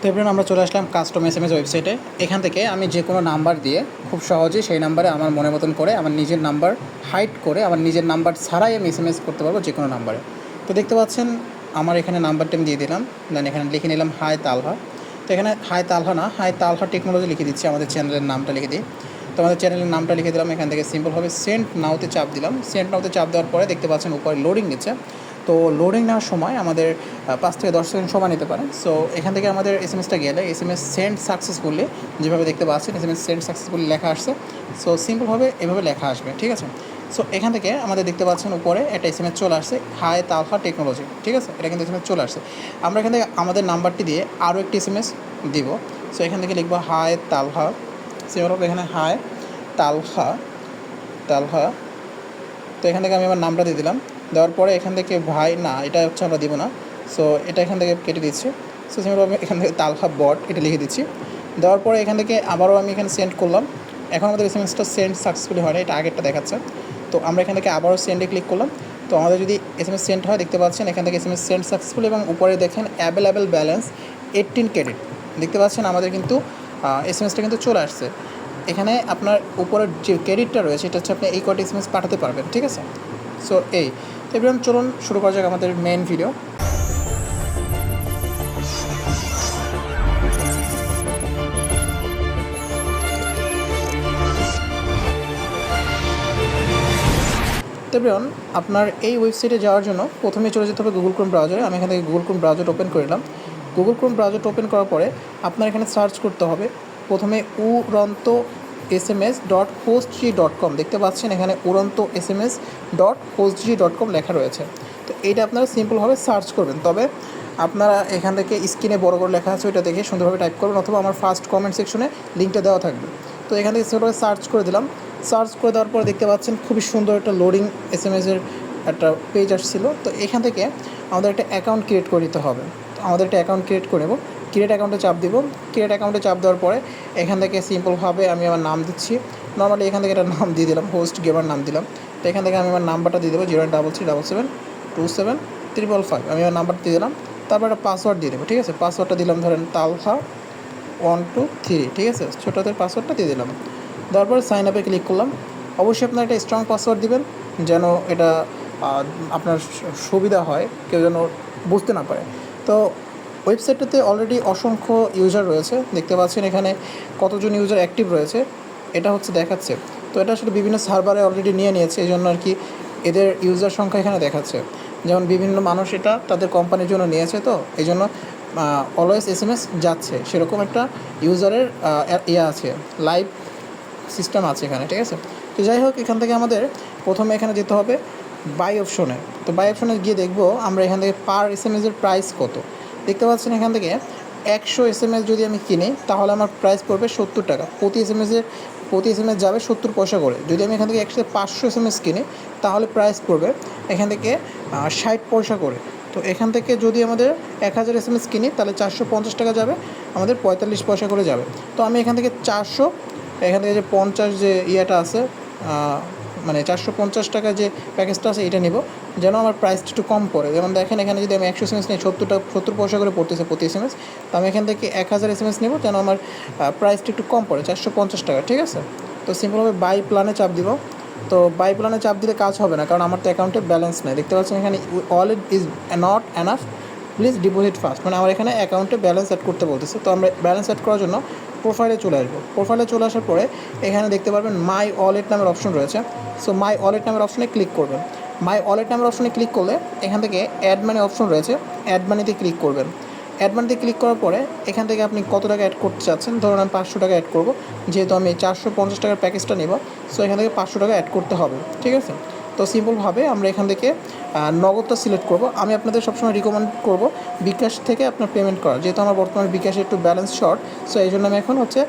তো এবার আমরা চলে আসলাম কাস্টম এসএমএস ওয়েবসাইটে। এখান থেকে আমি যে কোনো নাম্বার দিয়ে খুব সহজেই সেই নাম্বারে আমার মনের মতন করে আমার নিজের নাম্বার হাইড করে আমার নিজের নাম্বার ছাড়াই আমি এসএমএস করতে পারবো যে কোনো নাম্বারে। তো দেখতে পাচ্ছেন আমার এখানে নাম্বারটা আমি দিয়ে দিলাম, দেন এখানে লিখে নিলাম হাই তালহা। তো এখানে হাই তালহা না, হাই তালহা টেকনোলজি লিখে দিচ্ছি, আমাদের চ্যানেলের নামটা লিখে দিই। তো আমাদের চ্যানেলের নামটা লিখে দিলাম, এখান থেকে সিম্পলভাবে সেন্ড নাওতে চাপ দিলাম। সেন্ড নাওতে চাপ দেওয়ার পরে দেখতে পাচ্ছেন উপরে লোডিং নিচ্ছে। তো লোডিং নেওয়ার সময় আমাদের 5 থেকে 10 সেকেন্ড সময় নিতে পারে। সো এখান থেকে আমাদের এসএমএসটা গেলে এসএমএস সেন্ড সাকসেসফুলি, যেভাবে দেখতে পাচ্ছেন এসএমএস সেন্ড সাকসেসফুলি লেখা আসছে। সো সিম্পলভাবে এভাবে লেখা আসবে, ঠিক আছে। সো এখান থেকে আমাদের দেখতে পাচ্ছেন উপরে একটা এসএমএস চলে আসছে, হাই তালহা টেকনোলজি, ঠিক আছে। এটা কিন্তু এসএমএস চলে আসছে। আমরা এখান থেকে আমাদের নাম্বারটি দিয়ে আরও একটি এসএমএস দিব। সো এখান থেকে লিখবো হাই তালহা, সিম্পলভাবে এখানে হাই তালহা তালহা। তো এখান থেকে আমি আমার নামটা দিয়ে দিলাম। দেওয়ার পরে এখান থেকে ভাই না, এটা হচ্ছে আমরা দিব না। সো এটা এখান থেকে কেটে দিচ্ছি। সো সিম্পলভাবে এখান থেকে তালহা বট এটা লিখে দিচ্ছি। দেওয়ার পরে এখান থেকে আবারও আমি এখানে সেন্ড করলাম। এখন আমাদের এসএমএসটা সেন্ড সাকসেসফুলি হয় না, এটা আগেরটা দেখাচ্ছে। তো আমরা এখান থেকে আবারও সেন্ডে ক্লিক করলাম। তো আমাদের যদি এসএমএস সেন্ড হয় দেখতে পাচ্ছেন এখান থেকে এসএমএস সেন্ড সাকসেসফুল এবং উপরে দেখেন অ্যাভেলেবেল ব্যালেন্স 18 ক্রেডিট দেখতে পাচ্ছেন। আমাদের কিন্তু এসএমএসটা কিন্তু চলে আসছে। এখানে আপনার উপরের যে ক্রেডিটটা রয়েছে এটা হচ্ছে আপনি এই কয়টা এসএমএস পাঠাতে পারবেন, ঠিক আছে। সো তো এবার চলুন শুরু করা যাক আমাদের মেইন ভিডিও। তো এবার আপনার এই ওয়েবসাইটে যাওয়ার জন্য প্রথমে চলে যেতে হবে গুগল ক্রোম ব্রাউজারে। আমি এখান থেকে গুগল ক্রোম ব্রাউজার ওপেন করে নিলাম। গুগল ক্রোম ব্রাউজার ওপেন করার পরে আপনার এখানে সার্চ করতে হবে প্রথমে উড়ন্ত SMS.hostg.com দেখতে পাচ্ছেন এখানে উড়ন্ত SMS.hostg.com লেখা রয়েছে। তো এইটা আপনারা সিম্পলভাবে সার্চ করবেন। তবে আপনারা এখান থেকে স্ক্রিনে বড় করে লেখা আছে ওইটা দেখে সুন্দরভাবে টাইপ করবেন, অথবা আমার ফার্স্ট কমেন্ট সেকশনে লিঙ্কটা দেওয়া থাকবে। তো এখান থেকে সেভাবে সার্চ করে দিলাম। সার্চ করে দেওয়ার পর দেখতে পাচ্ছেন খুবই সুন্দর একটা লোডিং এসএমএসের একটা পেজ আসছিল। তো এখান থেকে আমাদের একটা অ্যাকাউন্ট ক্রিয়েট করে দিতে হবে। তো আমাদের একটা অ্যাকাউন্ট ক্রিয়েট করে নেব। ক্রিয়েট অ্যাকাউন্টে চাপ দিব। ক্রিয়েট অ্যাকাউন্টে চাপ দেওয়ার পরে এখান থেকে সিম্পলভাবে আমি আমার নাম দিচ্ছি। নর্মালি এখান থেকে একটা নাম দিয়ে দিলাম, হোস্ট গেমার নাম দিলাম। তো এখান থেকে আমি আমার নাম্বারটা দিয়ে দেবো 093772735। আমি আমার নাম্বারটা দিয়ে দিলাম। তারপর একটা পাসওয়ার্ড দিয়ে দেবো, ঠিক আছে। পাসওয়ার্ডটা দিলাম ধরেন তালহা 123, ঠিক আছে। ছোটোদের পাসওয়ার্ডটা দিয়ে দিলাম। দেওয়ার পরে সাইন আপে ক্লিক করলাম। অবশ্যই আপনার একটা স্ট্রং পাসওয়ার্ড দিবেন, যেন এটা আপনার সুবিধা হয়, কেউ যেন বুঝতে না পারে। তো ওয়েবসাইটটাতে অলরেডি অসংখ্য ইউজার রয়েছে, দেখতে পাচ্ছেন এখানে কতজন ইউজার অ্যাক্টিভ রয়েছে এটা হচ্ছে দেখাচ্ছে। তো এটা আসলে বিভিন্ন সার্ভারে অলরেডি নিয়ে নিয়েছে, এই জন্য আর কি এদের ইউজার সংখ্যা এখানে দেখাচ্ছে। যেমন বিভিন্ন মানুষ এটা তাদের কোম্পানির জন্য নিয়েছে, তো এই জন্য অলওয়েজ এসএমএস যাচ্ছে, সেরকম একটা ইউজারের আছে, লাইভ সিস্টেম আছে এখানে, ঠিক আছে। তো যাই হোক, এখান থেকে আমাদের প্রথমে এখানে যেতে হবে বাই অপশনে। তো বাই অপশনে গিয়ে দেখবো আমরা এখান থেকে পার এসএমএসের প্রাইস কত। দেখতে পাচ্ছেন এখান থেকে 100 এসএমএস যদি আমি কিনি তাহলে আমার প্রাইস পড়বে 70 টাকা। প্রতি এসএমএস যাবে 70 পয়সা করে। যদি আমি এখান থেকে 500 এসএমএস কিনি তাহলে প্রাইস পড়বে এখান থেকে 60 পয়সা করে। তো এখান থেকে যদি আমাদের 1000 এসএমএস কিনি তাহলে 450 টাকা যাবে, আমাদের 45 পয়সা করে যাবে। তো আমি এখান থেকে 400, এখান থেকে যে 50 যে ইয়েটা আছে, মানে 450 টাকা যে প্যাকেজটা আছে এটা নেব, যেন আমার প্রাইসটা একটু কম পড়ে। যেমন দেখেন এখানে যদি আমি 100 এসএমএস নিই 70 পয়সা করে পড়তেছে প্রতি এসএমএস। তো আমি এখান থেকে 1000 এসএমএস নেব, যেন আমার প্রাইসটা একটু কম পড়ে, 450 টাকা, ঠিক আছে। তো সিম্পলভাবে বাই প্ল্যানে চাপ দিব। তো বাই প্ল্যানে চাপ দিলে কাজ হবে না, কারণ আমার তো অ্যাকাউন্টে ব্যালেন্স নেই। দেখতে পাচ্ছেন এখানে wallet is not enough, please deposit first, মানে আমার এখানে অ্যাকাউন্টে ব্যালেন্স অ্যাড করতে বলতেছে। তো আমরা ব্যালেন্স অ্যাড করার জন্য প্রোফাইলে চলে আসবো। প্রোফাইলে চলে আসার পরে এখানে দেখতে পারবেন মাই ওয়ালেট নামের অপশন রয়েছে। সো মাই ওয়ালেট নামের অপশনে ক্লিক করবেন। মাই ওয়ালেট নামের অপশনে ক্লিক করলে এখান থেকে অ্যাড মানি অপশন রয়েছে, অ্যাড মানিতে ক্লিক করবেন। অ্যাড মানিতে ক্লিক করার পরে এখান থেকে আপনি কত টাকা অ্যাড করতে চাচ্ছেন, ধরুন আমি 500 টাকা অ্যাড করবো, যেহেতু আমি 450 টাকার প্যাকেজটা নেব। সো এখান থেকে 500 টাকা অ্যাড করতে হবে, ঠিক আছে। তো সিম্পলভাবে আমরা এখান থেকে নগদটা সিলেক্ট করব। আমি আপনাদের সবসময় রিকমেন্ড করব বিকাশ থেকে আপনার পেমেন্ট করার, যেহেতু আমার বর্তমানে বিকাশে একটু ব্যালেন্স শর্ট। সো এই জন্য আমি এখন হচ্ছে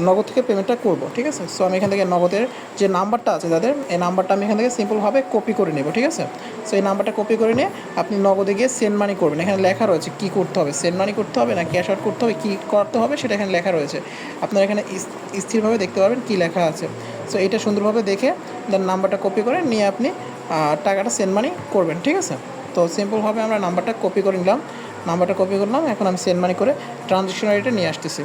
নগদ থেকে পেমেন্টটা করব, ঠিক আছে। সো আমি এখান থেকে নগদের যে নাম্বারটা আছে যাদের, এই নাম্বারটা আমি এখান থেকে সিম্পলভাবে কপি করে নেব, ঠিক আছে। সো এই নাম্বারটা কপি করে নিয়ে আপনি নগদে গিয়ে সেন্ড মানি করবেন। এখানে লেখা রয়েছে কী করতে হবে, সেন্ড মানি করতে হবে না ক্যাশ আউট করতে হবে, কী করতে হবে সেটা এখানে লেখা রয়েছে। আপনারা এখানে স্থিরভাবে দেখতে পারবেন কী লেখা আছে। সো এটা সুন্দরভাবে দেখে দেন নাম্বারটা কপি করে নিয়ে আপনি টাকাটা সেন্ড মানি করবেন, ঠিক আছে। তো সিম্পলভাবে আমরা নাম্বারটা কপি করে নিলাম। নাম্বারটা কপি করলাম, এখন আমি সেন্ড মানি করে ট্রানজ্যাকশন আইডিটা নিয়ে আসতেছি।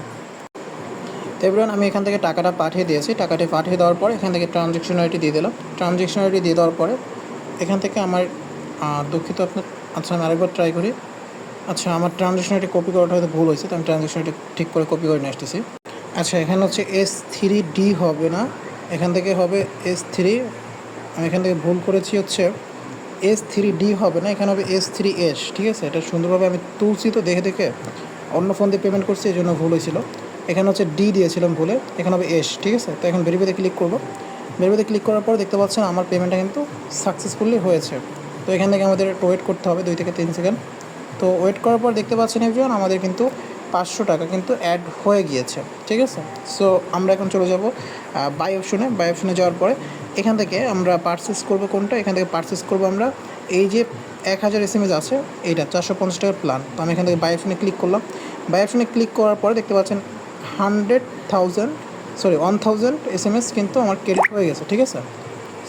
তো এবার আমি এখান থেকে টাকাটা পাঠিয়ে দিয়েছি, টাকাটি পাঠিয়ে দেওয়ার পর এখান থেকে ট্রানজ্যাকশন আইডি দিয়ে দিলাম। ট্রানজ্যাকশন আইডি দিয়ে দেওয়ার পরে এখান থেকে আমার দুঃখিত আপনার, আচ্ছা আমি আরেকবার ট্রাই করি। আচ্ছা আমার ট্রানজ্যাকশন আইডি কপি করাটা হয়তো ভুল হয়েছে, তো আমি ট্রানজ্যাকশন আইডি ঠিক করে কপি করে নিয়ে আসতেছি। আচ্ছা এখানে হচ্ছে S3D হবে না, এখান থেকে হবে S3, আমি এখান থেকে ভুল করেছি, হচ্ছে S3D হবে না, এখানে হবে S3S। ঠিক আছে, এটা সুন্দরভাবে আমি তুলছি, তো দেখে দেখে অন্য ফোন দিয়ে পেমেন্ট করছি, এই জন্য ভুল হয়েছিল। এখানে হচ্ছে D দিয়েছিলাম ভুলে, এখানে হবে S। ঠিক আছে, তো এখন ভেরিফাইতে ক্লিক করবো। ভেরিফাইতে ক্লিক করার পর দেখতে পাচ্ছেন আমার পেমেন্টটা কিন্তু সাকসেসফুলি হয়েছে। তো এখান থেকে আমাদের ওয়েট করতে হবে 2 থেকে 3 সেকেন্ড। তো ওয়েট করার পর দেখতে পাচ্ছেন এভরিওয়ান আমাদের কিন্তু 500 টাকা কিন্তু অ্যাড হয়ে গিয়েছে। ঠিক আছে, সো আমরা এখন চলে যাব বাই অপশনে। বাই অপশনে যাওয়ার পরে এখান থেকে আমরা পারচেস করব কোনটা, এখান থেকে পারচেস করব আমরা এই যে 1000 SMS আছে এইটা 450 টাকার প্ল্যান। তো আমি এখান থেকে বাই অপশনে ক্লিক করলাম। বাই অপশনে ক্লিক করার পরে দেখতে পাচ্ছেন 1000 SMS কিন্তু আমার ক্রেডিট হয়ে গেছে। ঠিক আছে,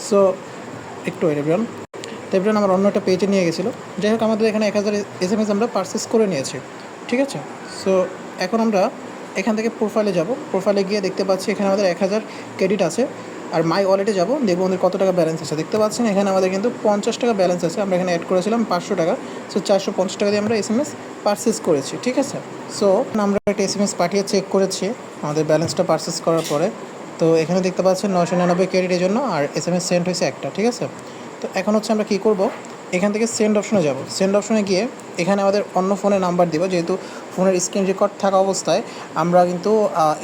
সো একটু এভরিওয়ান, তো এভরিওয়ান আমার অন্য একটা পেজে নিয়ে গেছিলো। যাই হোক আমাদের এখানে 1000 SMS আমরা পারচেস করে নিয়েছি। ঠিক আছে, সো এখন আমরা এখান থেকে প্রোফাইলে যাব। প্রোফাইলে গিয়ে দেখতে পাচ্ছি এখানে আমাদের 1000 ক্রেডিট আছে। আর মাই ওয়ালেটে যাব, দেখবো আমাদের কত টাকা ব্যালেন্স আছে। দেখতে পাচ্ছেন এখানে আমাদের কিন্তু 50 টাকা ব্যালেন্স আছে। আমরা এখানে অ্যাড করেছিলাম 500 টাকা, সো 450 টাকা দিয়ে আমরা SMS পারচেস করেছি। ঠিক আছে, সো আমরা একটা SMS পাঠিয়ে চেক করেছি আমাদের ব্যালেন্সটা পারচেস করার পরে। তো এখানে দেখতে পাচ্ছেন 999 ক্রেডিটের জন্য, আর SMS সেন্ড হয়েছে একটা। ঠিক আছে, তো এখন হচ্ছে আমরা কী করব, এখান থেকে সেন্ড অপশনে যাব। সেন্ড অপশনে গিয়ে এখানে আমাদের অন্য ফোনে নাম্বার দিব, যেহেতু ফোনের স্ক্রিন রেকর্ড থাকা অবস্থায় আমরা কিন্তু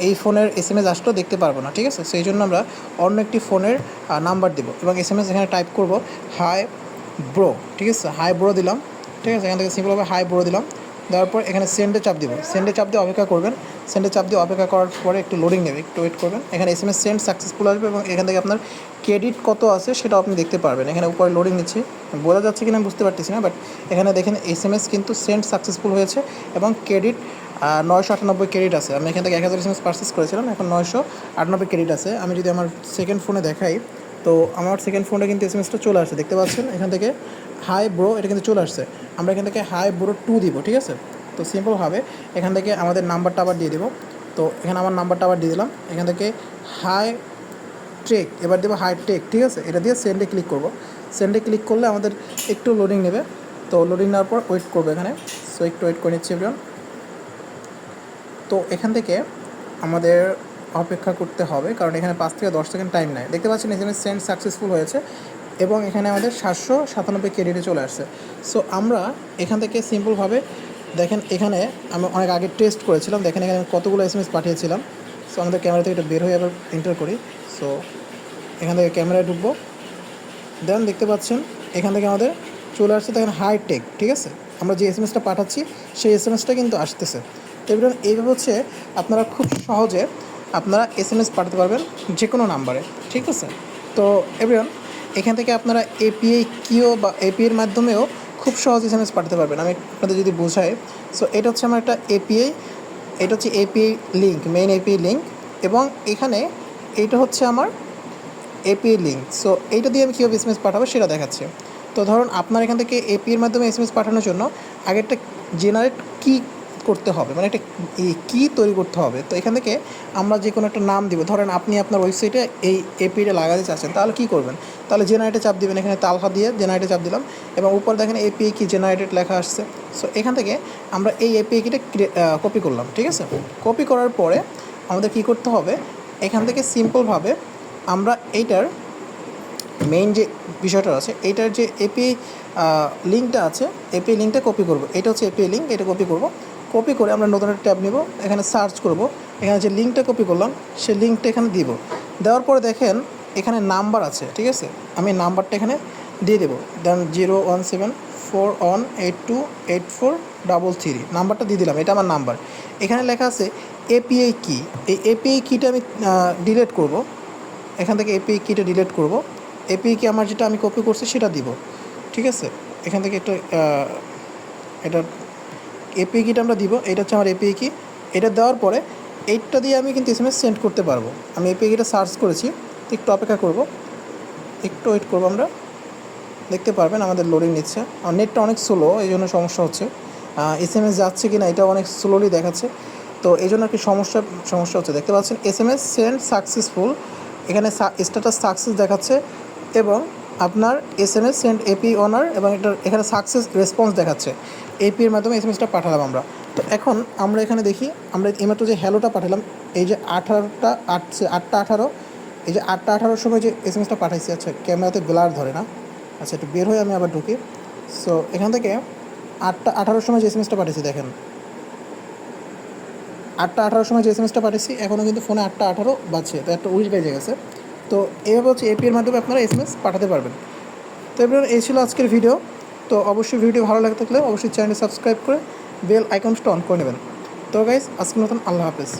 এই ফোনের SMS আসলেও দেখতে পারবো না। ঠিক আছে, সেই জন্য আমরা অন্য একটি ফোনের নাম্বার দিব এবং SMS এখানে টাইপ করব হাই ব্রো। ঠিক আছে, হাই ব্রো দিলাম। ঠিক আছে, এখান থেকে সিম্পলভাবে হাই ব্রো দিলাম। দেওয়ার পর এখানে সেন্ডে চাপ দিব। সেন্ডে চাপ দিয়ে অপেক্ষা করবেন। সেন্ডে চাপ দিয়ে অপেক্ষা করার পরে একটু লোডিং নেবে, একটু ওয়েট করবেন। এখানে SMS সেন্ড সাকসেসফুল আসবে এবং এখান থেকে আপনার ক্রেডিট কত আছে সেটাও আপনি দেখতে পারবেন। এখানে উপরে লোডিং নিচ্ছে, বোঝা যাচ্ছে কিনা বুঝতে পারতেছি না, বাট এখানে দেখেন SMS কিন্তু সেন্ড সাকসেসফুল হয়েছে এবং ক্রেডিট 998 ক্রেডিট আছে। আমি এখান থেকে 1000 SMS পারচেস করেছিলাম, এখন 998 ক্রেডিট আছে। আমি যদি আমার সেকেন্ড ফোনে দেখাই, তো আমার সেকেন্ড ফোনে কিন্তু SMSটা চলে আসছে। দেখতে পাচ্ছেন এখান থেকে হাই ব্রো, এটা কিন্তু চলে আসছে। আমরা এখান থেকে হাই ব্রো 2 দিব। ঠিক আছে, তো সিম্পলভাবে এখান থেকে আমাদের নাম্বারটা আবার দিয়ে দেবো। তো এখানে আমার নাম্বারটা আবার দিয়ে দিলাম। এখান থেকে হাই টেক এবার দেবো হাই টেক। ঠিক আছে, এটা দিয়ে সেন্ডে ক্লিক করব। সেন্ডে ক্লিক করলে আমাদের একটু লোডিং নেবে। তো লোডিং নেওয়ার পর ওয়েট করবো এখানে, সো একটু ওয়েট করে নিচ্ছি এভরিওয়ান। তো এখান থেকে আমাদের অপেক্ষা করতে হবে, কারণ এখানে 5 থেকে 10 সেকেন্ড টাইম নেয়। দেখতে পাচ্ছেন এখানে সেন্ড সাকসেসফুল হয়েছে এবং এখানে আমাদের 797 ক্রেডিটে চলে আসছে। সো আমরা এখান থেকে সিম্পলভাবে দেখেন, এখানে আমি অনেক আগে টেস্ট করেছিলাম। দেখেন এখানে আমি কতগুলো SMS পাঠিয়েছিলাম। সো আমাদের ক্যামেরা থেকে এটা বের হয়ে আবার এন্টার করি। সো এখান থেকে ক্যামেরায় ঢুকবো, দেন দেখতে পাচ্ছেন এখান থেকে আমাদের চলে আসছে দেখেন হাই টেক। ঠিক আছে, আমরা যে SMSটা পাঠাচ্ছি সেই SMSটা কিন্তু আসতেছে। তো এইভাবে হচ্ছে আপনারা খুব সহজে আপনারা SMS পাঠাতে পারবেন যে কোনো নাম্বারে। ঠিক আছে, তো এভরিওয়ান এখান থেকে আপনারা API কিও বা API এর মাধ্যমেও খুব সহজ SMS পাঠাতে পারবেন। আমি আপনাদের যদি বোঝাই, সো এটা হচ্ছে আমার একটা API, এটা হচ্ছে API link, main API link, এবং এখানে এইটা হচ্ছে আমার API লিঙ্ক। সো এইটা দিয়ে আমি কীভাবে SMS পাঠাবো সেটা দেখাচ্ছি। তো ধরুন আপনার এখান থেকে API এর মাধ্যমে SMS পাঠানোর জন্য আগে একটা জেনারেট কি করতে হবে, মানে একটা কি তৈরি করতে হবে। তো এখান থেকে আমরা যে কোনো একটা নাম দিব। ধরেন আপনি আপনার ওয়েবসাইটে এই APIটা লাগাতে চাচ্ছেন, তাহলে কী করবেন, তাহলে জেনারেটে চাপ দিবেন। এখানে তালহা দিয়ে জেনারেটে চাপ দিলাম এবং উপর দেখেন API কি জেনারেটেড লেখা আসছে। সো এখান থেকে আমরা এই API কিটা কপি করলাম। ঠিক আছে, কপি করার পরে আমাদের কী করতে হবে, এখান থেকে সিম্পলভাবে আমরা এইটার মেইন যে বিষয়টা আছে, এইটার যে API লিঙ্কটা আছে, API লিঙ্কটা কপি করব। এটা হচ্ছে API লিঙ্ক, এটা কপি করব। কপি করে আমরা নতুন একটা ট্যাব নিব, এখানে সার্চ করব, এখানে যে লিঙ্কটা কপি করলাম সেই লিঙ্কটা এখানে দিব। দেওয়ার পরে দেখেন এখানে নাম্বার আছে। ঠিক আছে, আমি নাম্বারটা এখানে দিয়ে দেবো, দেন 01741828433 নাম্বারটা দিয়ে দিলাম, এটা আমার নাম্বার। এখানে লেখা আছে API কি, এই API কিটা আমি ডিলিট করব। এখান থেকে API কিটা ডিলিট করব। API কি আমার যেটা আমি কপি করছি সেটা দিব। ঠিক আছে, এখান থেকে এটা API কিটা আমরা দিব। এটা হচ্ছে আমার API কি। এটা দেওয়ার পরে এইটা দিয়ে আমি কিন্তু SMS সেন্ড করতে পারবো। আমি API কিটা সার্চ করেছি, তো একটু অপেক্ষা করব, একটু ওয়েট করবো। আমরা দেখতে পারবেন আমাদের লোডিং নিচ্ছে, আর নেটটা অনেক স্লো, এই জন্য সমস্যা হচ্ছে। SMS যাচ্ছে কি না এটা অনেক স্লোলি দেখাচ্ছে। তো এই জন্য আর কি সমস্যা হচ্ছে। দেখতে পাচ্ছেন SMS সেন্ড সাকসেসফুল, এখানে স্ট্যাটাস সাকসেস দেখাচ্ছে এবং আপনার SMS সেন্ড এপি অনার এবং এখানে সাকসেস রেসপন্স দেখাচ্ছে। এপির মাধ্যমে SMSটা পাঠালাম আমরা। তো এখন আমরা এখানে দেখি, আমরা এইমাত্র যে হ্যালোটা পাঠালাম, এই যে 8টা 18, এই যে 8টা 18 সময় যে SMSটা পাঠাইছি, আচ্ছা ক্যামেরাতে ব্লার ধরে না, আচ্ছা একটু বের হয়ে আমি আবার ঢুকি। সো এখান থেকে 8টা 18 সময় যে SMSটা পাঠিয়েছি দেখেন, 8টা 18 সময় যে SMSটা পাঠিয়েছি এখনও কিন্তু ফোনে 8টা 18 বাজছে, তো একটা 19 বেজে গেছে। তো এইভাবে হচ্ছে এপির মাধ্যমে আপনারা SMS পাঠাতে পারবেন। তো এবার এই ছিল আজকের ভিডিও। তো অবশ্যই ভিডিও ভালো লাগে থাকলে অবশ্যই চ্যানেলটি সাবস্ক্রাইব করে বেল আইকনসটা অন করে নেবেন। তো গাইস আজকের মতন আল্লাহ হাফেজ।